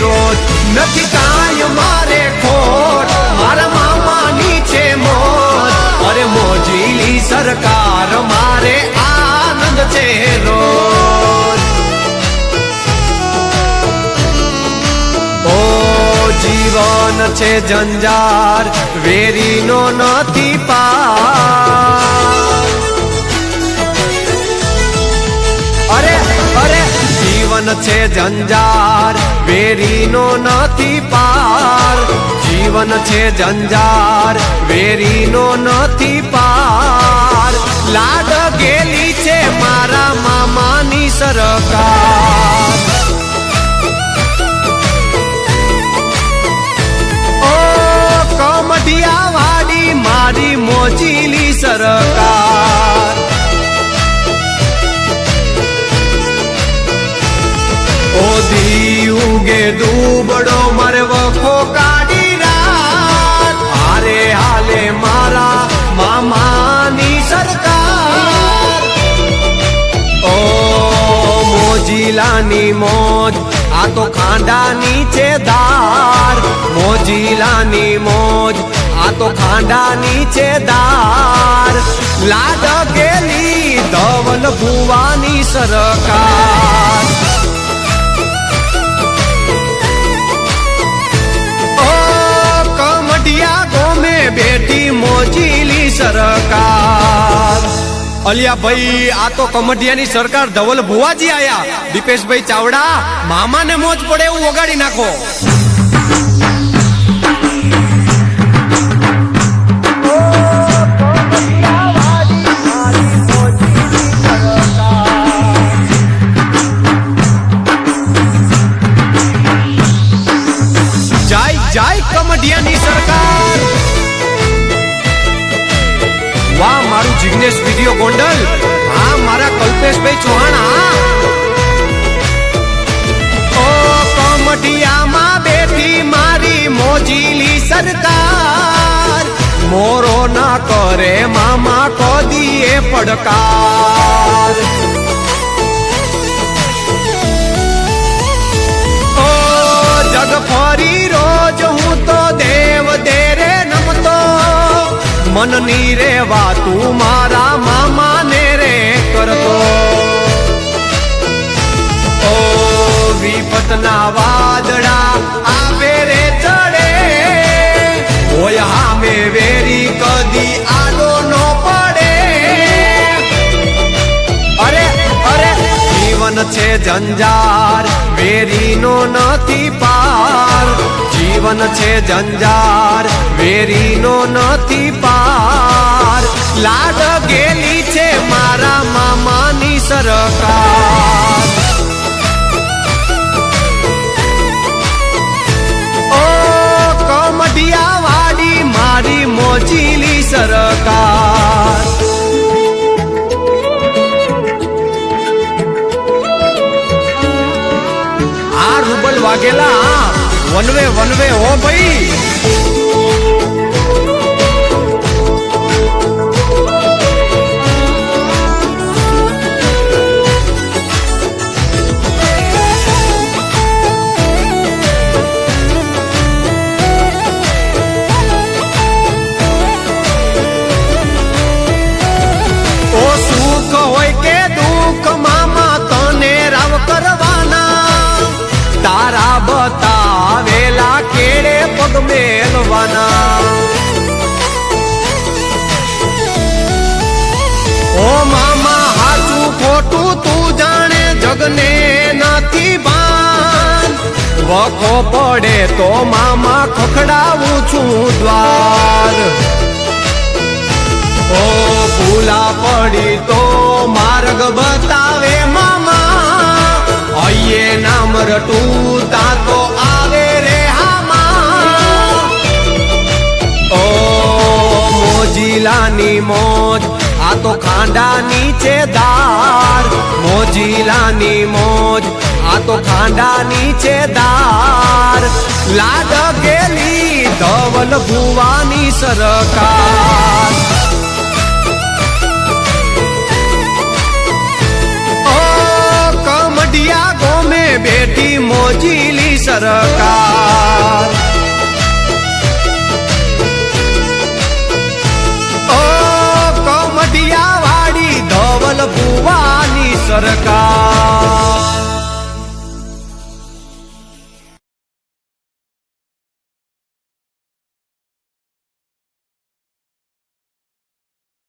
રોજ નથી કાંઈ મારે ખોટ મારા મામાની છે મોજ અરે મોજીલી સરકાર મારે આનંદ છે રોજ ઓ જીવન છે જંજાર વેરીનો નથી પાર અરે અરે જીવન છે જંજાર વેરીનો નથી પાર જીવન છે જંજાર વેરીનો નથી પાર લાડ ગેલી છે મારા મામાની સરકાર ઓ કમઢિયા વાડી મારી મોજીલી સરકાર ઓ દીયુગે દુબડો મરે વખો કાઢી રાત હારે હાલે મારા મામાની સરકાર ઓ મોજીલાની મોજ આ તો ખાંડાની છે દાર મોજીલાની મોજ આ તો ખાંડાની છે દાર લાડ ગેલી ધવલ ભુવાની સરકાર બેટી મોજીલી સરકાર અલિયા ભાઈ આ તો કમઢિયાની સરકાર ધવલ ભુવાજી આયા દીપેશભાઈ ચાવડા મામાને મોજ પડે એવું વગાડી નાખો જય જય કમઢિયાની સરકાર વાહ મારું જિગ્નેશ વિડિયો ગોંડલ હા મારા કલ્પેશભાઈ ચૌહાણ ઓ કમઢિયામાં બેઠી મારી મોજીલી સરકાર મોરો ના કરે મામા કોદીએ પડકાર ઓ જગ ફરી રોજ હું તો દેવ દેરે નમતો મનની રે વાતું મારા મામાને રે કરતો ઓ વિપતના વાદળા આવે રે ચડે હોય હામે વેરી કદી આડો નો પડે અરે અરે જીવન છે જંજાર વેરીનો નથી પાર જીવન છે જંજાર વેરીનો નથી પાર લાડ ગેલી છે મારા મામાની સરકાર ઓ કમઢિયા વાડી મારી મોજીલી સરકાર આ રૂબલ વાગેલા વનવે વનવે હો ભાઈ ઓ સુખ હોય કે દુઃખ મામા તને રાવ કરવાના તારા બતાવેલા કેળે પગ મેલવાના ઓ મામા હાચું ખોટું તું જાણે જગને નથી ભાન વખો પડે તો મામા ખખડાવું છું દ્વાર ઓ ભૂલા પડી તો માર્ગ બતાવે મામા અયે નામ રટું તા તો આવે રે હામા ઓ મોજીલાની મોજ આ તો ખાંડાની છે દાર મોજીલાની મોજ આ તો ખાંડાની છે દાર લાડ ગેલી ધવલ ભુવાની સરકાર બેઠી બેઠી મોજીલી સરકાર.